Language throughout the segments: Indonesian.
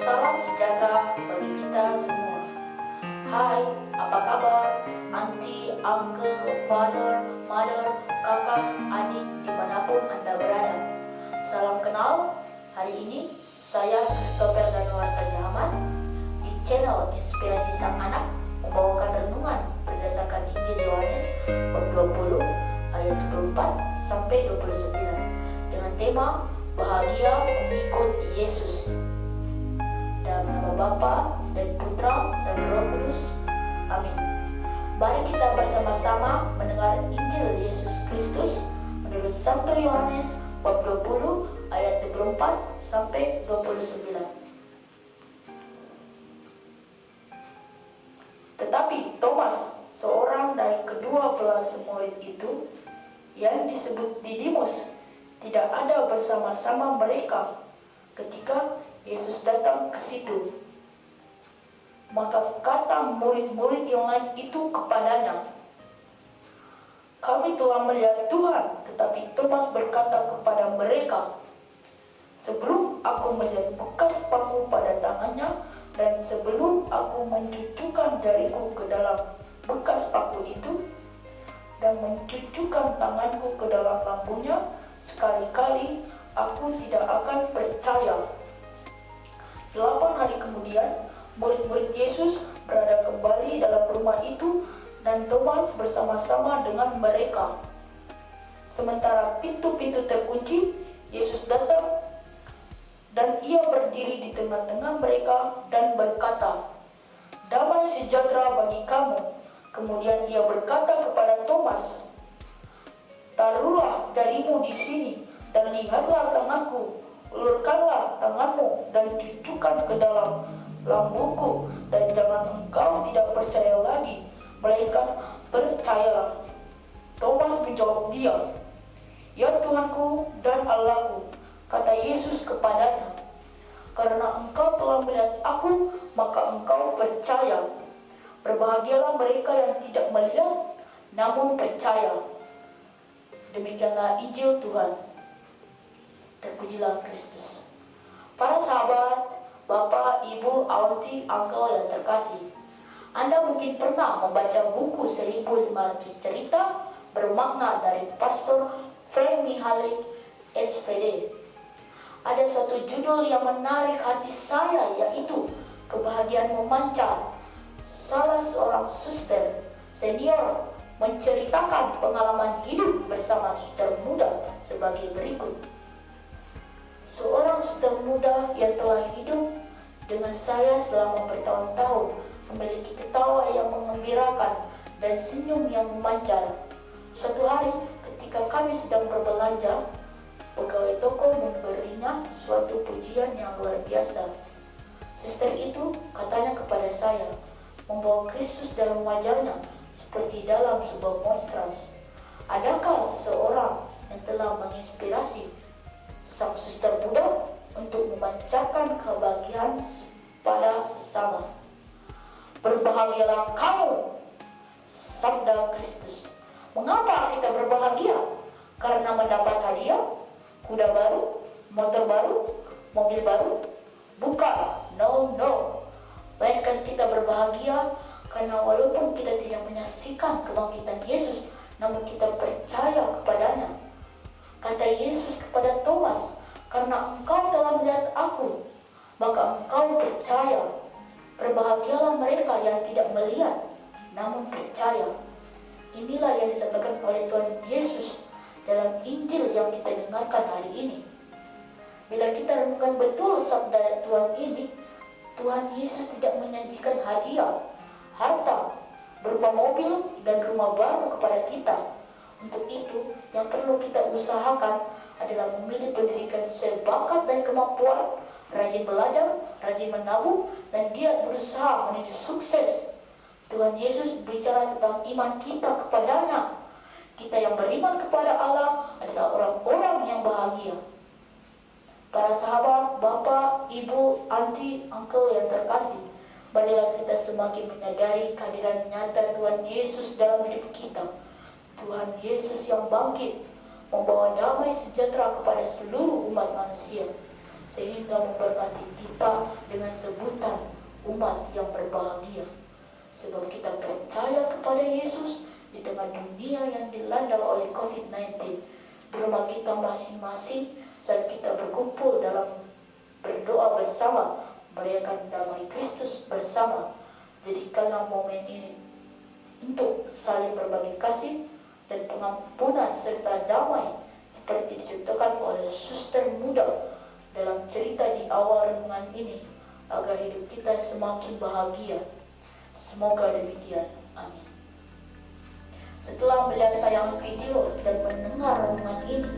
Salam sejahtera bagi kita semua. Hai, apa kabar? Auntie, uncle, father, mother, kakak, adik, dimanapun Anda berada. Salam kenal. Hari ini saya Christopher dan Warta Jahaman di channel Inspirasi Sang Anak membawakan renungan berdasarkan Injil Yohanes bab 20 ayat 24 sampai 29 dengan tema Bahagia Mengikut Yesus. Dalam nama Bapa dan Putra dan Roh Kudus. Amin. Mari kita bersama-sama mendengar Injil Yesus Kristus menurut Santo Yohanes bab 20 ayat 24 sampai 29. Tetapi Thomas, seorang dari ke-12 murid itu, yang disebut Didimus, tidak ada bersama-sama mereka ketika Yesus datang ke situ. Maka kata murid-murid yang lain itu kepadanya, "Kami telah melihat Tuhan." Tetapi Thomas berkata kepada mereka, "Sebelum aku melihat bekas paku pada tangannya, dan sebelum aku mencucukkan jariku ke dalam bekas paku itu, dan mencucukkan tanganku ke dalam lambungnya, sekali-kali aku tidak akan percaya." 8 hari kemudian, murid-murid Yesus berada kembali dalam rumah itu dan Thomas bersama-sama dengan mereka. Sementara pintu-pintu terkunci, Yesus datang dan ia berdiri di tengah-tengah mereka dan berkata, "Damai sejahtera bagi kamu." Kemudian ia berkata kepada Thomas, "Taruhlah jarimu di sini dan lihatlah tanganku. Ulurkanlah tanganmu dan cucukkan ke dalam lambungku, dan jangan engkau tidak percaya lagi, melainkan percayalah." Thomas menjawab dia, "Ya Tuhanku dan Allahku." Kata Yesus kepadanya, "Karena engkau telah melihat aku, maka engkau percaya. Berbahagialah mereka yang tidak melihat, namun percaya." Demikianlah Injil Tuhan. Terpujilah Kristus. Para sahabat, bapak, ibu, auntie, uncle yang terkasih, Anda mungkin pernah membaca buku 1500 cerita bermakna dari Pastor Frank Mihaly SVD. Ada satu judul yang menarik hati saya, yaitu Kebahagiaan Memancar. Salah seorang suster senior menceritakan pengalaman hidup bersama suster muda sebagai berikut. Seorang suster muda yang telah hidup dengan saya selama bertahun-tahun memiliki ketawa yang mengembirakan dan senyum yang memancar. Suatu hari ketika kami sedang berbelanja, pegawai toko memberinya suatu pujian yang luar biasa. Suster itu katanya kepada saya, membawa Kristus dalam wajahnya seperti dalam sebuah monstrans. Adakah seseorang yang telah menginspirasi sang suster muda untuk memancarkan kebahagiaan pada sesama? "Berbahagialah kamu," sabda Kristus. Mengapa kita berbahagia? Karena mendapat hadiah, kuda baru, motor baru, mobil baru? Bukan, no. Melainkan kita berbahagia karena walaupun kita tidak menyaksikan kebangkitan Yesus, namun kita percaya kepadanya. Kata Yesus kepada Thomas, "Karena engkau telah melihat aku, maka engkau percaya." Berbahagialah mereka yang tidak melihat, namun percaya. Inilah yang disampaikan oleh Tuhan Yesus dalam Injil yang kita dengarkan hari ini. Bila kita renungkan betul sabda Tuhan ini, Tuhan Yesus tidak menyajikan hadiah, harta, berupa mobil dan rumah baru kepada kita. Untuk itu, yang perlu kita usahakan adalah memilih pendidikan sesuai bakat dan kemampuan, rajin belajar, rajin menabung, dan giat berusaha menuju sukses. Tuhan Yesus bicara tentang iman kita kepadanya. Kita yang beriman kepada Allah adalah orang-orang yang bahagia. Para sahabat, bapak, ibu, auntie, uncle yang terkasih, marilah kita semakin menyadari kehadiran nyata Tuhan Yesus dalam hidup kita. Tuhan Yesus yang bangkit membawa damai sejahtera kepada seluruh umat manusia. sehingga memberkati kita dengan sebutan umat yang berbahagia. Sebab kita percaya kepada Yesus di tengah dunia yang dilanda oleh COVID-19. Di rumah kita masing-masing saat kita berkumpul dalam berdoa bersama, merayakan damai Kristus bersama. Jadikanlah momen ini untuk saling berbagi kasih dan pengampunan serta damai seperti dicontohkan oleh suster muda dalam cerita di awal renungan ini, agar hidup kita semakin bahagia. Semoga demikian. Amin. Setelah melihat tayangan video dan mendengar renungan ini,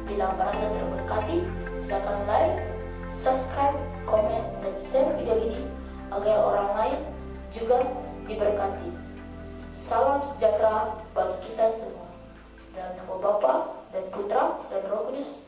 bila merasa terberkati, silakan like, subscribe, komen, dan share video ini agar orang lain juga diberkati. Salam sejahtera bagi kita semua. Dalam nama Bapa dan Putra dan Roh Kudus.